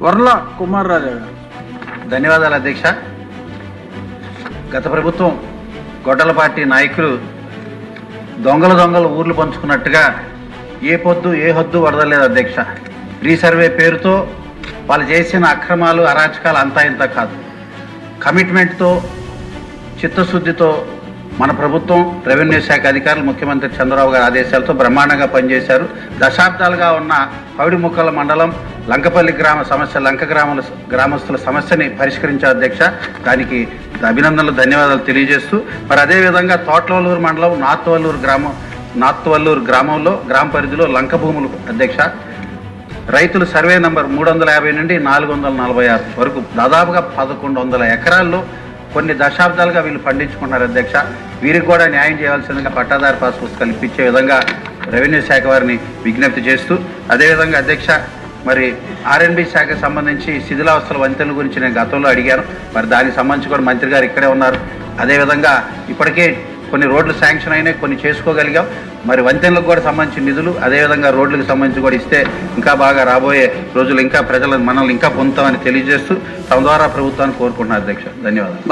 వర్ల కుమార్ రాజా గారు. ధన్యవాదాలు అధ్యక్ష. గత ప్రభుత్వం గొడ్డల పార్టీ నాయకులు దొంగలు ఊర్లు పంచుకున్నట్టుగా ఏ పొద్దు ఏ హద్దు వదలలేదు అధ్యక్ష. రీసర్వే పేరుతో వాళ్ళు చేసిన అక్రమాలు అరాచకాలు అంతా ఇంత కాదు. కమిట్మెంట్తో చిత్తశుద్ధితో మన ప్రభుత్వం రెవెన్యూ శాఖ అధికారులు ముఖ్యమంత్రి చంద్రబాబు గారి ఆదేశాలతో బ్రహ్మాండంగా పనిచేశారు. దశాబ్దాలుగా ఉన్న పౌడిముక్కల మండలం లంకపల్లి గ్రామ సమస్య లంక గ్రామస్తుల సమస్యని పరిష్కరించారు అధ్యక్ష. దానికి అభినందనలు ధన్యవాదాలు తెలియజేస్తూ మరి అదేవిధంగా తోట్లవల్లూరు మండలం నాత్వల్లూరు గ్రామంలో గ్రామ పరిధిలో లంక భూములు అధ్యక్ష రైతులు సర్వే నంబర్ 350 నుండి 446 వరకు దాదాపుగా 1100 ఎకరాల్లో కొన్ని దశాబ్దాలుగా వీళ్ళు పండించుకుంటున్నారు అధ్యక్ష. వీరికి కూడా న్యాయం చేయాల్సిందిగా పట్టాదారు పాస్ పుస్తకాలు ఇప్పించే విధంగా రెవెన్యూ శాఖ వారిని విజ్ఞప్తి చేస్తూ అదేవిధంగా అధ్యక్ష మరి ఆర్ఎండ్బి శాఖకు సంబంధించి శిథిలావస్థల వంతెనల గురించి నేను గతంలో అడిగాను. మరి దానికి సంబంధించి కూడా మంత్రి గారు ఇక్కడే ఉన్నారు. అదేవిధంగా ఇప్పటికే కొన్ని రోడ్లు శాంక్షన్ అయినాయి, కొన్ని చేసుకోగలిగాం. మరి వంతెనలకు కూడా సంబంధించిన నిధులు అదేవిధంగా రోడ్లకు సంబంధించి కూడా ఇస్తే ఇంకా బాగా రాబోయే రోజులు ఇంకా ప్రజలను మనల్ని ఇంకా పొందుతామని తెలియజేస్తూ తమ ద్వారా ప్రభుత్వాన్ని కోరుకుంటున్నారు అధ్యక్ష. ధన్యవాదాలు.